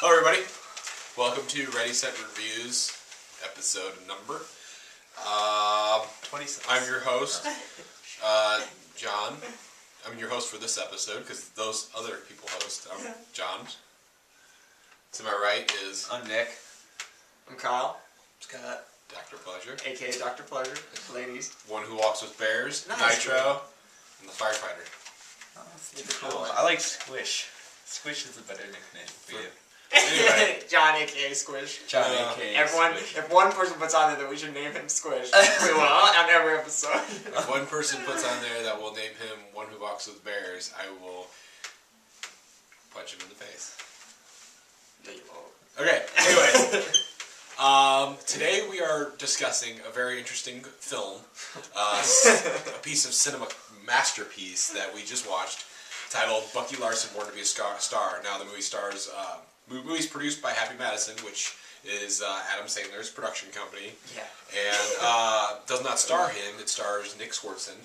Hello everybody, welcome to Ready Set Reviews, episode number 26. I'm your host, John. I'm your host for this episode because those other people host. I'm John. To my right is... I'm Nick. I'm Kyle. Scott. Dr. Pleasure. A.K.A. Dr. Pleasure. Ladies. One who walks with bears, Nice. Nitro, and the firefighter. Oh, that's cool. I like Squish. Squish is a better nickname for you. Anyway. John, A.K.A. Squish. John, A.K.A. Everyone, Squish. if one person puts on there that we should name him Squish, we will on every episode. If one person puts on there that will name him One Who Walks with Bears, I will punch him in the face. No, you won't. Okay, anyways. Today we are discussing a very interesting film, a piece of cinema masterpiece that we just watched, titled Bucky Larson, Born to be a Star. Now the movie stars, movie's produced by Happy Madison, which is Adam Sandler's production company. Yeah. And does not star him, it stars Nick Swartzen.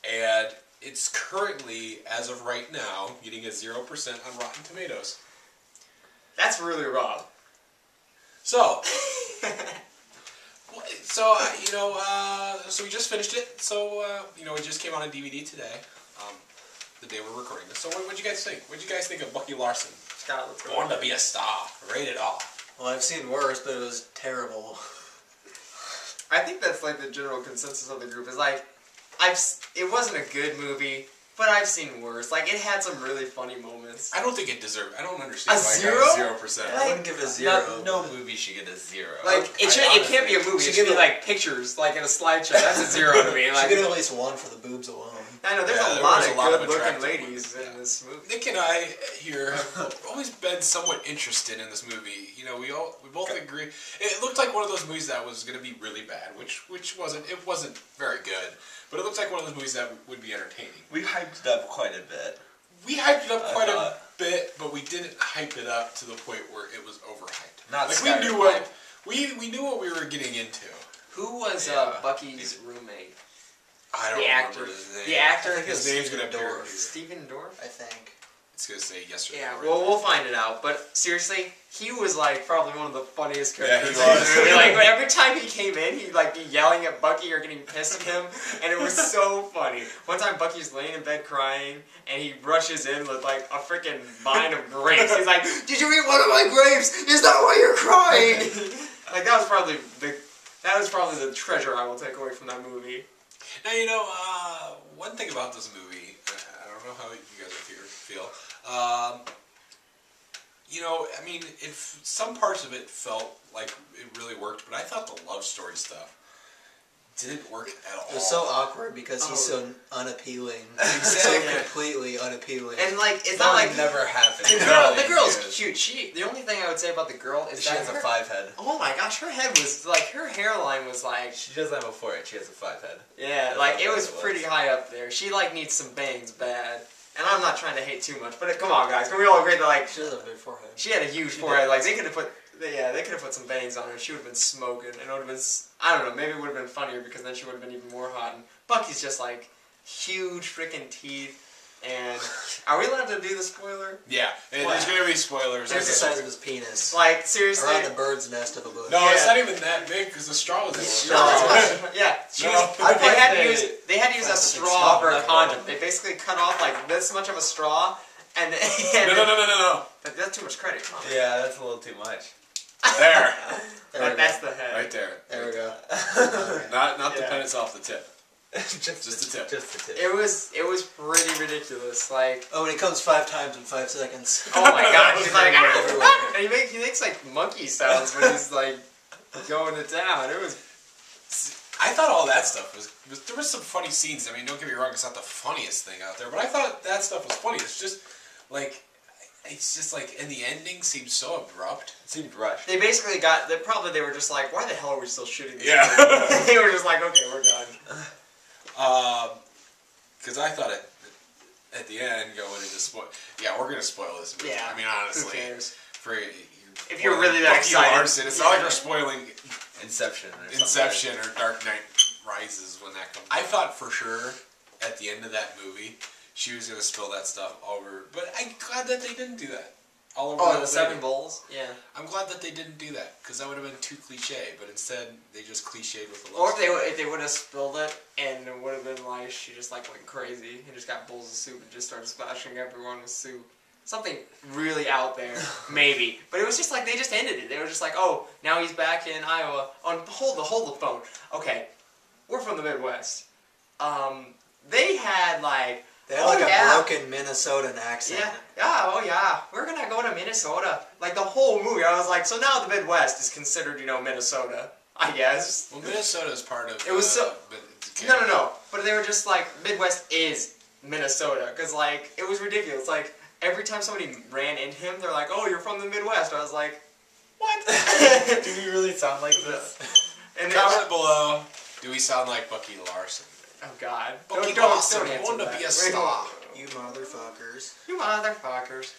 And it's currently, as of right now, getting a 0% on Rotten Tomatoes. That's really raw. So, so we just finished it. So, it just came out on DVD today, the day we're recording this. So, what'd you guys think? What'd you guys think of Bucky Larson? Scott, let's go. Born to be a Star, rated R. Well, I've seen worse, but it was terrible. I think that's like the general consensus of the group is like, it wasn't a good movie, but I've seen worse. Like, it had some really funny moments. I don't think it deserved. I don't understand A why zero? it got 0%. I wouldn't give it a 0. No movie should get a 0. Like, it can't be a movie. It should be like pictures, like in a slideshow. That's a 0 to me. Like, should get at least 1 for the boobs alone. I know there's Yeah, a lot of of good-looking attractive ladies in this movie. Nick and I here have always been somewhat interested in this movie. You know, we both agree. It looked like one of those movies that was going to be really bad, which wasn't. It wasn't very good, but it looked like one of those movies that would be entertaining. We hyped it up quite a bit. We hyped it up quite a bit, but we didn't hype it up to the point where it was overhyped. Not like Skyrim. we knew what we were getting into. Who was Bucky's roommate? I don't remember his name. The actor. His name's gonna appear here. Stephen Dorff, I think. It's gonna say yesterday. Yeah, well, we'll find it out. But seriously, he was like probably one of the funniest Yeah, characters. he was. In the movie. Like every time he came in, he'd like be yelling at Bucky or getting pissed at him, and it was so funny. One time, Bucky's laying in bed crying, and he rushes in with like a freaking vine of grapes. He's like, "Did you eat one of my grapes? Is that why you're crying?" Like that was probably the treasure I will take away from that movie. Now, one thing about this movie, I don't know how you guys feel. I mean, some parts of it felt like it really worked, but I thought the love story stuff didn't work at all. It was so awkward because he's so unappealing. Exactly. So completely unappealing. And like, it's not like never happened. the girl's cute. The only thing I would say about the girl is She that has a 5 head. Oh my gosh, her head was like, her hairline was like. She doesn't have a 4 She has a 5 head. Yeah, like it was pretty high up there. She like needs some bangs bad. And I'm not trying to hate too much, but come on, guys, can we all agree that like She has a big forehead. she had a huge forehead? Like they could have put some bangs on her. She would have been smoking, and it would have been, I don't know, maybe it would have been funnier because then she would have been even more hot. And Bucky's just like huge freaking teeth. And are we allowed to do the spoiler? Yeah, there's going to be spoilers. There's the size of his penis. Like seriously, Around the bird's nest of a bush. No, Yeah. it's not even that big because the straw was in it. Yeah, they had to use a straw for a condom. They basically cut off like this much of a straw, and No. But that's too much credit. Huh? Yeah, that's a little too much. There. That's the head. Right there. There we go. Not the Yeah. pennants off the tip. just the tip. Just the tip. It was pretty ridiculous. Like, Oh, and he comes 5 times in 5 seconds. oh my god, he's like, Everywhere. and he makes like monkey sounds when he's like going to town. It was. I thought all that stuff was there was some funny scenes. I mean, don't get me wrong, it's not the funniest thing out there, but I thought that stuff was funny. It's just like and the ending seemed so abrupt. It seemed rushed. They basically they were just like, why the hell are we still shooting this? Yeah. movie? They were just like, okay, we're done. Because I thought at the end going into we're gonna spoil this movie. Yeah. I mean, honestly, Who cares? If you're really that Bucky excited. Larson, it's not like we're spoiling Inception. or Dark Knight Rises when that comes. I thought for sure at the end of that movie she was gonna spill that stuff over, but I'm glad that they didn't do that. all over. Oh, the 7 bowls. Yeah. I'm glad that they didn't do that because that would have been too cliche. But instead, they just cliched with the. Or if they would have spilled it, and it would have been like she just like went crazy and just got bowls of soup and just started splashing everyone with soup. Something really out there, maybe. But it was just like they just ended it. They were just like, oh, now he's back in Iowa. Oh, hold the phone. Okay, we're from the Midwest. They had like. They had a broken Minnesotan accent. Yeah, we're gonna go to Minnesota. Like the whole movie, I was like, so now the Midwest is considered, Minnesota, I guess. Well, Minnesota is part of. It was so. No. But they were just like, Midwest is Minnesota, because like it was ridiculous. Like every time somebody ran into him, they're like, oh, you're from the Midwest. I was like, what? Do we really sound like this? And comment below. Do we sound like Bucky Larson? Oh God! Bucky Don't Larson, answer want to that. be a star. You motherfuckers. You motherfuckers.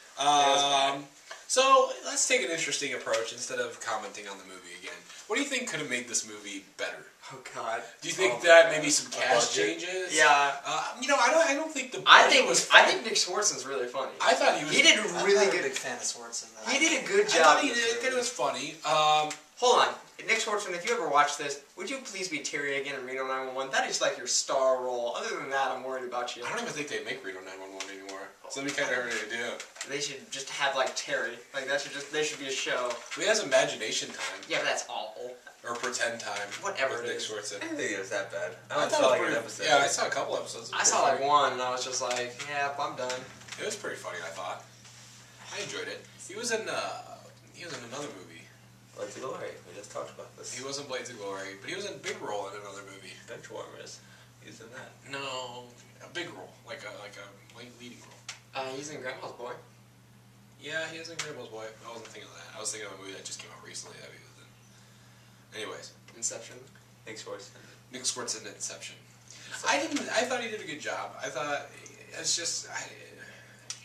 So let's take an interesting approach instead of commenting on the movie again. What do you think could have made this movie better? Oh God! Do you think that maybe some cast changes? Yeah. I don't think the. I think Nick Swartzen's really funny. I thought he was. He did a really good. I'm a big fan of Swartzen. He did a good job. I thought he did. It was funny. Hold on. Nick Swartzen, if you ever watch this, would you please be Terry again in Reno 911? That is like your star role. Other than that, I'm worried about you. I don't even think they make Reno 911 anymore. So that'd be kind of hard to do. They should just have like Terry. Like they should be a show. He has imagination time. Yeah, but that's awful. Or pretend time. Whatever with it Nick is. Swartzen. I didn't think it was that bad. I thought it was pretty. Episode. Yeah, I saw a couple episodes. I saw like one, and I was just like, yeah, I'm done. It was pretty funny. I thought. I enjoyed it. He was in another movie. Blades of Glory. We just talked about this. He was in Blades of Glory, but he was in a big role in another movie. Benchwarmers. He's in that. No, a big role, like a leading role. He's in Grandma's Boy. Yeah, he is in Grandma's Boy. I wasn't thinking of that. I was thinking of a movie that just came out recently that he was in. Anyways, Inception. Nick Swartzen. Nick Swartzen in Inception. I thought he did a good job. I thought it's just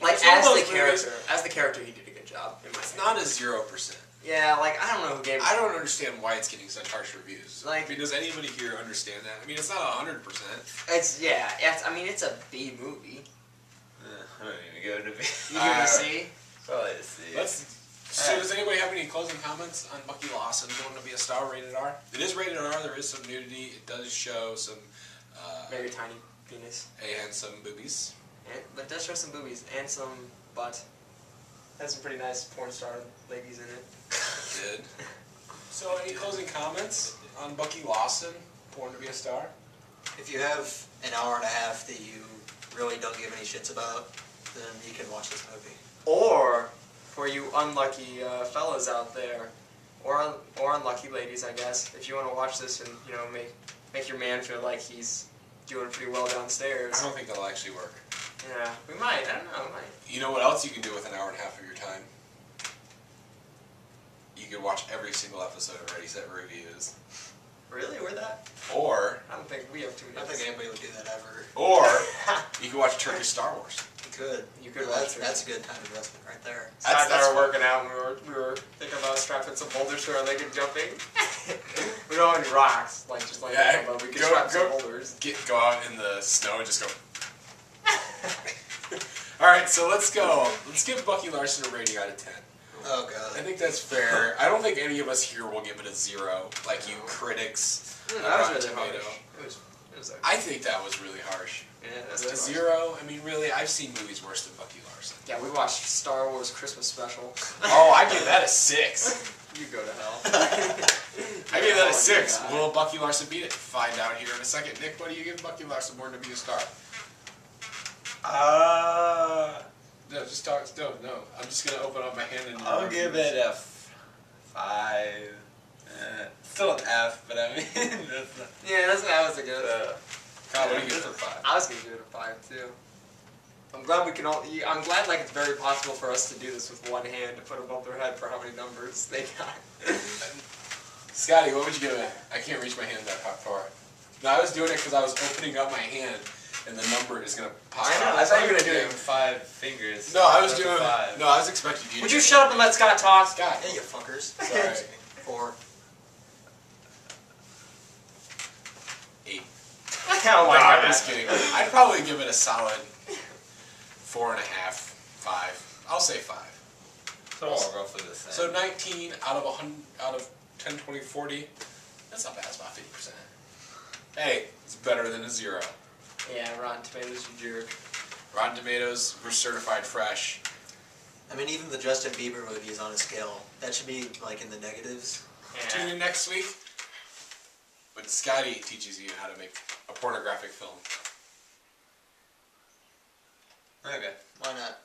like as the character, he did a good job. It's not a 0%. Yeah, like I don't know who gave it. I don't understand why it's getting such harsh reviews. Like, I mean, does anybody here understand that? I mean, it's not 100%. It's it's a B movie. I don't even go to B. You give it a C? Probably a C. So does anybody have any closing comments on Bucky Larson going to be a star rated R? It is rated R. There is some nudity. It does show some very tiny penis and some boobies. But it does show some boobies and some butt. Has some pretty nice porn star ladies in it. Did. So any closing comments on Bucky Larson born to be a star? If you have an hour and a half that you really don't give any shits about, then you can watch this movie. Or for you unlucky fellas out there, or unlucky ladies, I guess, if you want to watch this and make your man feel like he's doing pretty well downstairs. I don't think that'll actually work. Yeah, we might. I don't know. We might. You know what else you can do with an hour and a half of your time? You can watch every single episode of Ready Set Reviews. Really? We're that? Or I don't think we have too many. I don't think anybody would do that ever. Or you can watch Turkish Star Wars. You could. That's a good time investment right there. Scott and I were working out and we were thinking about strapping some boulders to our leg and jumping. We don't have any rocks, that, but we could strap some boulders. Go out in the snow and just go. Alright, so let's go. Let's give Bucky Larson a rating out of 10. Oh god. I think that's fair. I don't think any of us here will give it a 0, like you critics. That was really harsh. It was I think that was really harsh. Yeah, that's a 0? I mean, really, I've seen movies worse than Bucky Larson. Yeah, we watched Star Wars Christmas Special. Oh, I give that a 6. You go to hell. I gave that a 6. Will Bucky Larson beat it? Find out here in a second. Nick, what do you give Bucky Larson born to be a star? No, just talk. No. I'm just gonna open up my hand and. I'll give it a 5. Still an F, but I mean, that's not. Yeah, that was a good. Kyle, what do you give it for 5? I was gonna give it a 5 too. I'm glad we can all. I'm glad like it's very possible for us to do this with one hand to put above their head for how many numbers they got. Scotty, what would you give it? I can't reach my hand that far. No, I was doing it because I was opening up my hand. And the number is gonna pop out. I thought you were gonna do it with 5 fingers. No, I was doing. 5. No, I was expecting you. Would you shut up and let Scott talk? Scott. Yeah, you fuckers. Sorry. 4. 8. Oh my God, God. I'm just kidding. I'd probably give it a solid 4.5, 5. I'll say 5. They're all roughly the same. So 19 out of 100, out of 10, 20, 40. That's not bad. It's about 50%. Hey, it's better than a 0. Yeah, Rotten Tomatoes, you jerk. Rotten Tomatoes, we're certified fresh. I mean, even the Justin Bieber movie is on a scale. That should be, like, in the negatives. Tune in next week when Scotty teaches you how to make a pornographic film. Okay. Why not?